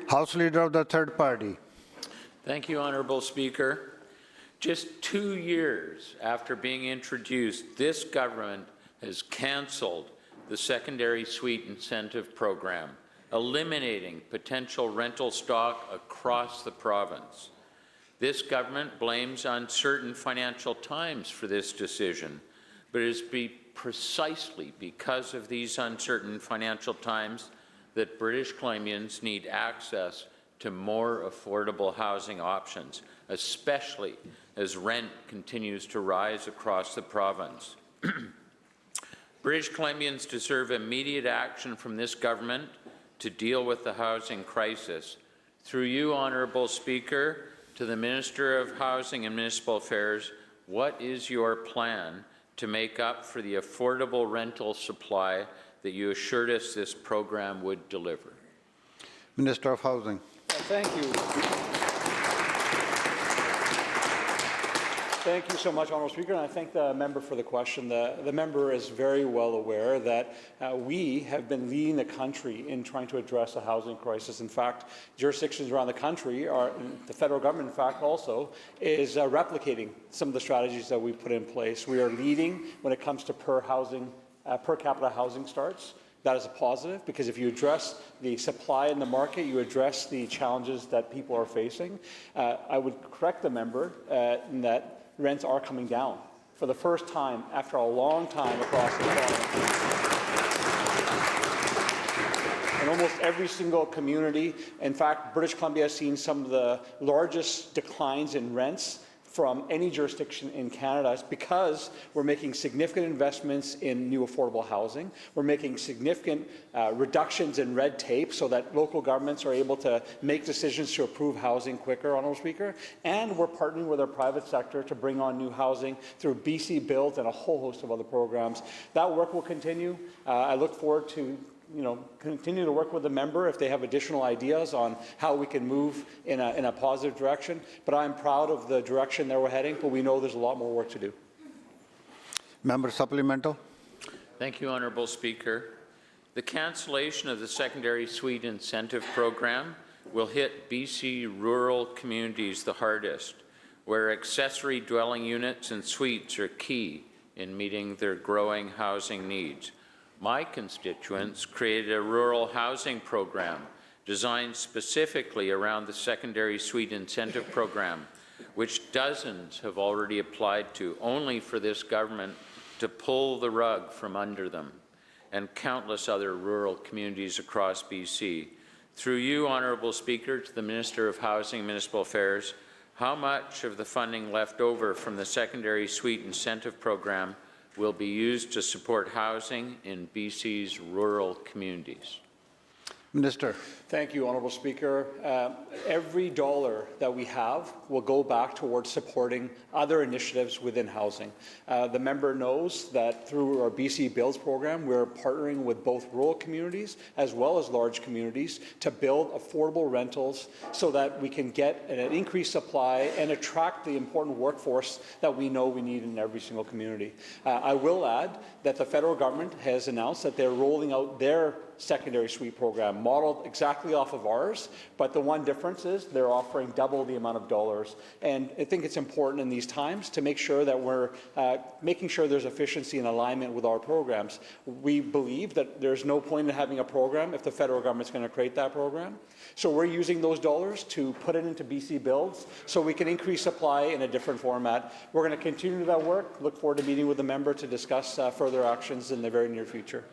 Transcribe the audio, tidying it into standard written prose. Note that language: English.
House Leader of the Third Party. Thank you, Honourable Speaker. Just 2 years after being introduced, this government has cancelled the secondary suite incentive program, eliminating potential rental stock across the province. This government blames uncertain financial times for this decision, but it is precisely because of these uncertain financial times that British Columbians need access to more affordable housing options, especially as rent continues to rise across the province. British Columbians deserve immediate action from this government to deal with the housing crisis. Through you, Honourable Speaker, to the Minister of Housing and Municipal Affairs, what is your plan to make up for the affordable rental supply that you assured us this program would deliver? Minister of Housing. Thank you. Thank you so much, Honourable Speaker, and I thank the member for the question. The member is very well aware that we have been leading the country in trying to address the housing crisis. In fact, jurisdictions around the country, the federal government, in fact, also is replicating some of the strategies that we've put in place. We are leading when it comes to per capita housing starts. That is a positive, because if you address the supply in the market, you address the challenges that people are facing. I would correct the member in that rents are coming down for the first time after a long time across the province. In almost every single community, in fact, British Columbia has seen some of the largest declines in rents from any jurisdiction in Canada. It's because we're making significant investments in new affordable housing. We're making significant reductions in red tape so that local governments are able to make decisions to approve housing quicker, Honourable Speaker. And we're partnering with our private sector to bring on new housing through BC Build and a whole host of other programs. That work will continue. I look forward to continue to work with the member if they have additional ideas on how we can move in a positive direction. But I'm proud of the direction that we're heading, but we know there's a lot more work to do. Member Supplemental. Thank you, Honourable Speaker. The cancellation of the secondary suite incentive program will hit BC rural communities the hardest, where accessory dwelling units and suites are key in meeting their growing housing needs. My constituents created a rural housing program designed specifically around the secondary suite incentive program, which dozens have already applied to, only for this government to pull the rug from under them, and countless other rural communities across BC. Through you, Honourable Speaker, to the Minister of Housing and Municipal Affairs, how much of the funding left over from the secondary suite incentive program will be used to support housing in BC's rural communities? Minister. Thank you, Honourable Speaker. Every dollar that we have will go back towards supporting other initiatives within housing. The member knows that through our BC Builds program, we're partnering with both rural communities as well as large communities to build affordable rentals so that we can get an increased supply and attract the important workforce that we know we need in every single community. I will add that the federal government has announced that they're rolling out their secondary suite program, modeled exactly off of ours, but the one difference is they're offering double the amount of dollars. And I think it's important in these times to make sure that we're making sure there's efficiency and alignment with our programs. We believe that there's no point in having a program if the federal government's going to create that program. So we're using those dollars to put it into BC Builds so we can increase supply in a different format. We're going to continue that work. Look forward to meeting with the member to discuss further actions in the very near future.